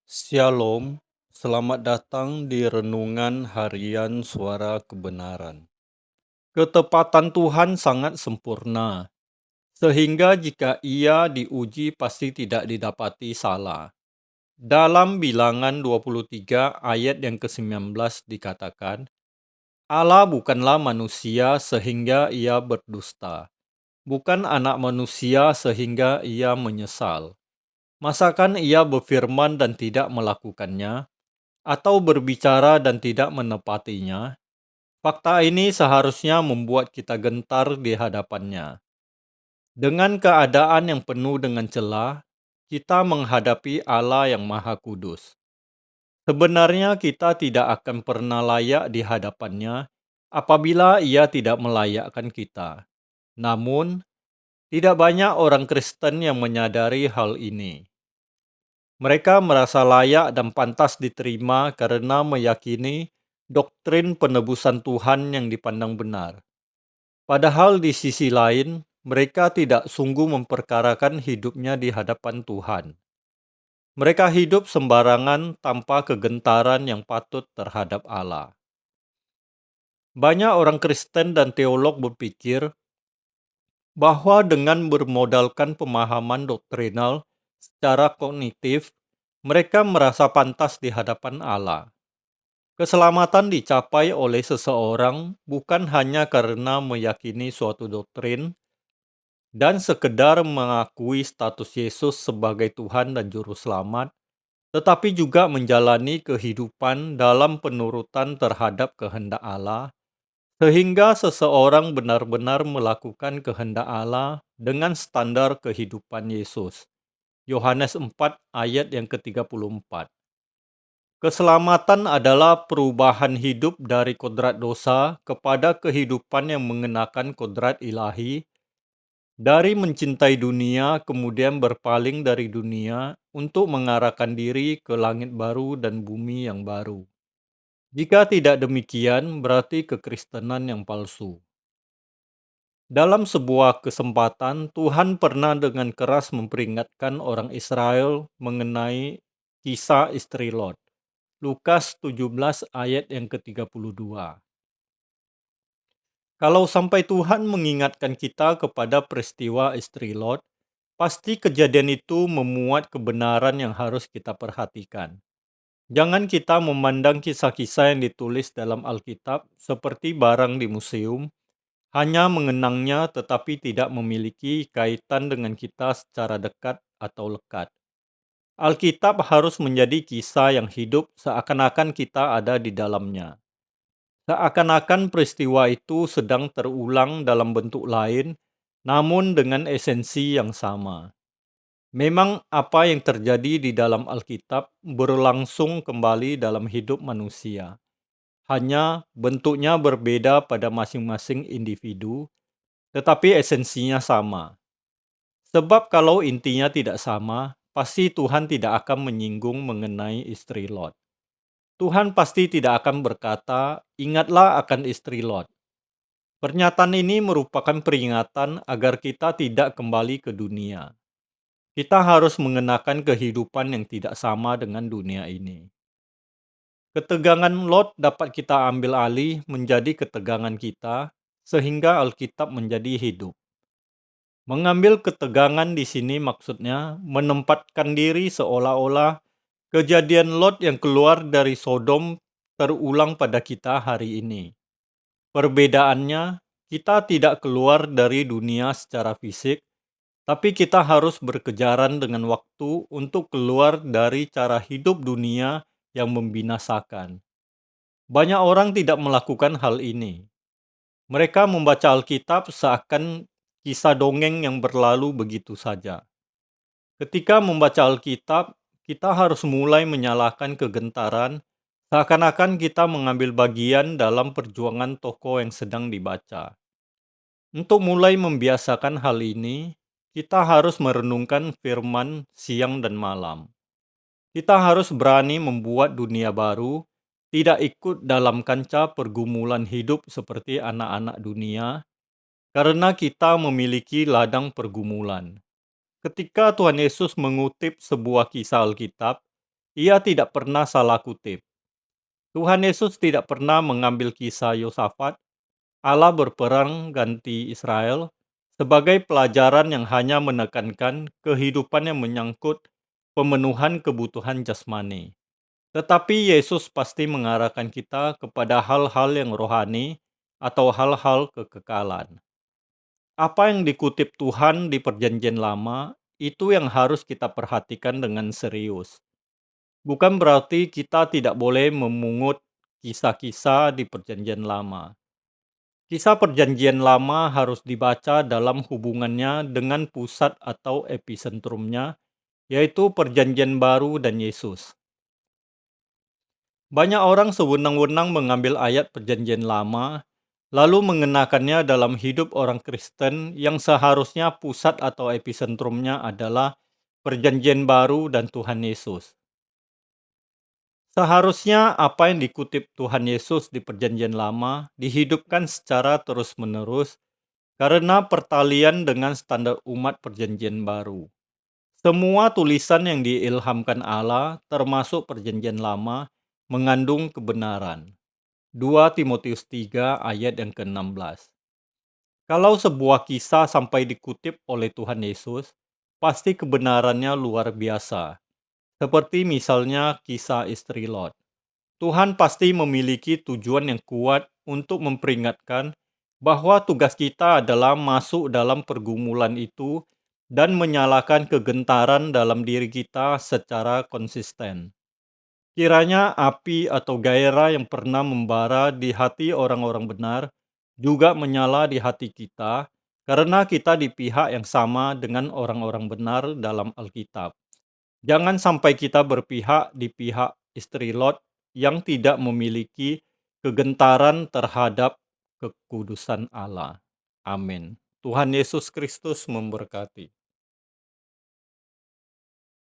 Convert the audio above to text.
Shalom, selamat datang di Renungan Harian Suara Kebenaran. Ketepatan Tuhan sangat sempurna, sehingga jika Ia diuji pasti tidak didapati salah. Dalam Bilangan 23 ayat yang ke-19 dikatakan, Allah bukanlah manusia sehingga Ia berdusta, bukan anak manusia sehingga Ia menyesal. Masakan Ia berfirman dan tidak melakukannya, atau berbicara dan tidak menepatinya? Fakta ini seharusnya membuat kita gentar di hadapannya. Dengan keadaan yang penuh dengan celah, kita menghadapi Allah yang Maha Kudus. Sebenarnya kita tidak akan pernah layak di hadapannya apabila Ia tidak melayakkan kita. Namun, tidak banyak orang Kristen yang menyadari hal ini. Mereka merasa layak dan pantas diterima karena meyakini doktrin penebusan Tuhan yang dipandang benar. Padahal di sisi lain, mereka tidak sungguh memperkarakan hidupnya di hadapan Tuhan. Mereka hidup sembarangan tanpa kegentaran yang patut terhadap Allah. Banyak orang Kristen dan teolog berpikir bahwa dengan bermodalkan pemahaman doktrinal secara kognitif, mereka merasa pantas di hadapan Allah. Keselamatan dicapai oleh seseorang bukan hanya karena meyakini suatu doktrin dan sekedar mengakui status Yesus sebagai Tuhan dan Juru Selamat, tetapi juga menjalani kehidupan dalam penurutan terhadap kehendak Allah, sehingga seseorang benar-benar melakukan kehendak Allah dengan standar kehidupan Yesus. Yohanes 4 ayat yang ke-34. Keselamatan adalah perubahan hidup dari kodrat dosa kepada kehidupan yang mengenakan kodrat ilahi, dari mencintai dunia kemudian berpaling dari dunia untuk mengarahkan diri ke langit baru dan bumi yang baru. Jika tidak demikian, berarti kekristenan yang palsu. Dalam sebuah kesempatan, Tuhan pernah dengan keras memperingatkan orang Israel mengenai kisah istri Lot. Lukas 17 ayat yang ke-32. Kalau sampai Tuhan mengingatkan kita kepada peristiwa istri Lot, pasti kejadian itu memuat kebenaran yang harus kita perhatikan. Jangan kita memandang kisah-kisah yang ditulis dalam Alkitab seperti barang di museum, hanya mengenangnya tetapi tidak memiliki kaitan dengan kita secara dekat atau lekat. Alkitab harus menjadi kisah yang hidup seakan-akan kita ada di dalamnya. Seakan-akan peristiwa itu sedang terulang dalam bentuk lain, namun dengan esensi yang sama. Memang apa yang terjadi di dalam Alkitab berlangsung kembali dalam hidup manusia. Hanya bentuknya berbeda pada masing-masing individu, tetapi esensinya sama. Sebab kalau intinya tidak sama, pasti Tuhan tidak akan menyinggung mengenai istri Lot. Tuhan pasti tidak akan berkata, "Ingatlah akan istri Lot." Pernyataan ini merupakan peringatan agar kita tidak kembali ke dunia. Kita harus mengenakan kehidupan yang tidak sama dengan dunia ini. Ketegangan Lot dapat kita ambil alih menjadi ketegangan kita, sehingga Alkitab menjadi hidup. Mengambil ketegangan di sini maksudnya menempatkan diri seolah-olah kejadian Lot yang keluar dari Sodom terulang pada kita hari ini. Perbedaannya, kita tidak keluar dari dunia secara fisik, tapi kita harus berkejaran dengan waktu untuk keluar dari cara hidup dunia yang membinasakan. Banyak orang tidak melakukan hal ini. Mereka membaca Alkitab seakan kisah dongeng yang berlalu begitu saja. Ketika membaca Alkitab, kita harus mulai menyalakan kegentaran, seakan-akan kita mengambil bagian dalam perjuangan tokoh yang sedang dibaca. Untuk mulai membiasakan hal ini, kita harus merenungkan firman siang dan malam. Kita harus berani membuat dunia baru, tidak ikut dalam kancah pergumulan hidup seperti anak-anak dunia, karena kita memiliki ladang pergumulan. Ketika Tuhan Yesus mengutip sebuah kisah Alkitab, Ia tidak pernah salah kutip. Tuhan Yesus tidak pernah mengambil kisah Yosafat, Allah berperang ganti Israel, sebagai pelajaran yang hanya menekankan kehidupan yang menyangkut pemenuhan kebutuhan jasmani. Tetapi Yesus pasti mengarahkan kita kepada hal-hal yang rohani atau hal-hal kekekalan. Apa yang dikutip Tuhan di Perjanjian Lama, itu yang harus kita perhatikan dengan serius. Bukan berarti kita tidak boleh memungut kisah-kisah di Perjanjian Lama. Kisah Perjanjian Lama harus dibaca dalam hubungannya dengan pusat atau episentrumnya, yaitu Perjanjian Baru dan Yesus. Banyak orang sewenang-wenang mengambil ayat Perjanjian Lama, lalu mengenakannya dalam hidup orang Kristen yang seharusnya pusat atau episentrumnya adalah Perjanjian Baru dan Tuhan Yesus. Seharusnya apa yang dikutip Tuhan Yesus di Perjanjian Lama dihidupkan secara terus-menerus karena pertalian dengan standar umat Perjanjian Baru. Semua tulisan yang diilhamkan Allah, termasuk Perjanjian Lama, mengandung kebenaran. 2 Timotius 3 ayat yang ke-16. Kalau sebuah kisah sampai dikutip oleh Tuhan Yesus, pasti kebenarannya luar biasa. Seperti misalnya kisah istri Lot. Tuhan pasti memiliki tujuan yang kuat untuk memperingatkan bahwa tugas kita adalah masuk dalam pergumulan itu dan menyalakan kegentaran dalam diri kita secara konsisten. Kiranya api atau gairah yang pernah membara di hati orang-orang benar juga menyala di hati kita karena kita di pihak yang sama dengan orang-orang benar dalam Alkitab. Jangan sampai kita berpihak di pihak istri Lot yang tidak memiliki kegentaran terhadap kekudusan Allah. Amin. Tuhan Yesus Kristus memberkati.